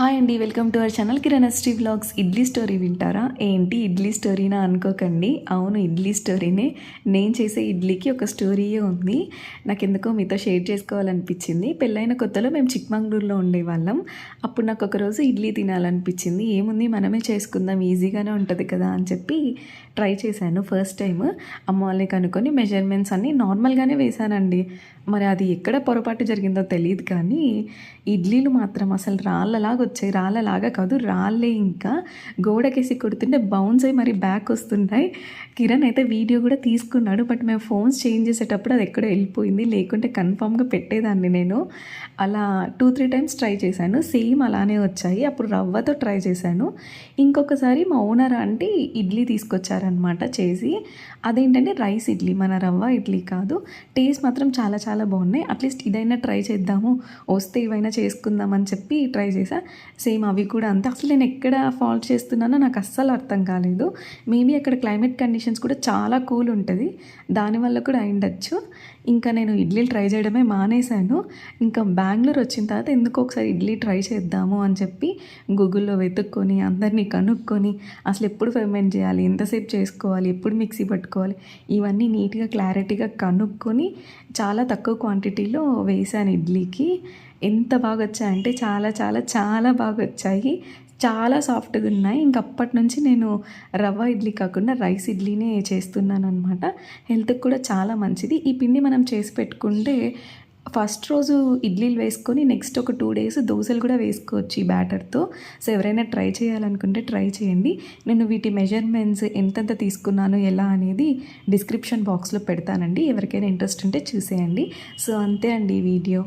Hi అండి, welcome to our channel Kiranasri vlogs. Idli story వింటారా? ఏంటి ఇడ్లీ స్టోరీనా అనుకోకండి. అవును, ఇడ్లీ స్టోరీనే. నేను చేసే ఇడ్లీకి ఒక స్టోరీయే ఉంది. నాకు ఎందుకో మీతో షేర్ చేసుకోవాలనిపించింది. పెళ్ళైన కొత్తలో మేము చిక్మంగళూరులో ఉండేవాళ్ళం. అప్పుడు నాకు ఒకరోజు ఇడ్లీ తినాలనిపించింది. ఏముంది, మనమే చేసుకుందాం, ఈజీగానే ఉంటుంది కదా అని చెప్పి ట్రై చేశాను. ఫస్ట్ టైం అమ్మ వాళ్ళని కనుక్కొని మెజర్మెంట్స్ అన్నీ నార్మల్గానే వేశానండి. మరి అది ఎక్కడ పొరపాటు జరిగిందో తెలియదు, కానీ ఇడ్లీలు మాత్రం అసలు రాళ్ళలాగా వచ్చాయి. రాళ్ళలాగా కాదు, రాళ్ళే. ఇంకా గోడకేసి కొడుతుంటే బౌన్స్ అయ్యి మరి బ్యాక్ వస్తున్నాయి. కిరణ్ అయితే వీడియో కూడా తీసుకున్నాడు. బట్ మేము ఫోన్స్ చేంజ్ చేసేటప్పుడు అది ఎక్కడో వెళ్ళిపోయింది, లేకుంటే కన్ఫామ్గా పెట్టేదాన్ని నేను. అలా 2-3 టైమ్స్ ట్రై చేశాను, సేమ్ అలానే వచ్చాయి. అప్పుడు రవ్వతో ట్రై చేశాను. ఇంకొకసారి మా ఓనర్ ఆంటీ ఇడ్లీ తీసుకొచ్చారనమాట చేసి. అదేంటంటే రైస్ ఇడ్లీ, మన రవ్వ ఇడ్లీ కాదు. టేస్ట్ మాత్రం చాలా చాలా బాగున్నాయి. అట్లీస్ట్ ఇదైనా ట్రై చేద్దాము, వస్తే ఇవైనా చేసుకుందాం అని చెప్పి ట్రై చేశా. సేమ్ అవి కూడా అంతే. అసలు నేను ఎక్కడ ఫాల్ట్ చేస్తున్నానో నాకు అస్సలు అర్థం కాలేదు. మేబీ అక్కడ క్లైమేట్ కండిషన్స్ కూడా చాలా కూల్ ఉంటుంది, దానివల్ల కూడా అయిండొచ్చు. ఇంకా నేను ఇడ్లీలు ట్రై చేయడమే మానేశాను. ఇంకా బెంగళూరు వచ్చిన తర్వాత ఎందుకో ఒకసారి ఇడ్లీ ట్రై చేద్దాము అని చెప్పి గూగుల్లో వెతుక్కొని అందరినీ కనుక్కొని అసలు ఎప్పుడు ఫెర్మెంట్ చేయాలి, ఎంతసేపు చేసుకోవాలి, ఎప్పుడు మిక్సీ పట్టుకోవాలి, ఇవన్నీ నీట్గా క్లారిటీగా కనుక్కొని చాలా తక్కువ క్వాంటిటీలో వేసాను ఇడ్లీకి. ఎంత బాగా వచ్చాయంటే చాలా చాలా చాలా బాగా వచ్చాయి. చాలా సాఫ్ట్గా ఉన్నాయి. ఇంకప్పటి నుంచి నేను రవ్వ ఇడ్లీ కాకుండా రైస్ ఇడ్లీనే చేస్తున్నాను అనమాట. హెల్త్కి కూడా చాలా మంచిది. ఈ పిండి మనం చేసి పెట్టుకుంటే ఫస్ట్ రోజు ఇడ్లీలు వేసుకొని నెక్స్ట్ ఒక 2 డేస్ దోశలు కూడా వేసుకోవచ్చు ఈ బ్యాటర్తో. సో ఎవరైనా ట్రై చేయాలనుకుంటే ట్రై చేయండి. నేను వీటి మెజర్మెంట్స్ ఎంతెంత తీసుకున్నాను ఎలా అనేది డిస్క్రిప్షన్ బాక్స్లో పెడతానండి. ఎవరికైనా ఇంట్రెస్ట్ ఉంటే చూసేయండి. సో అంతే అండి ఈ వీడియో.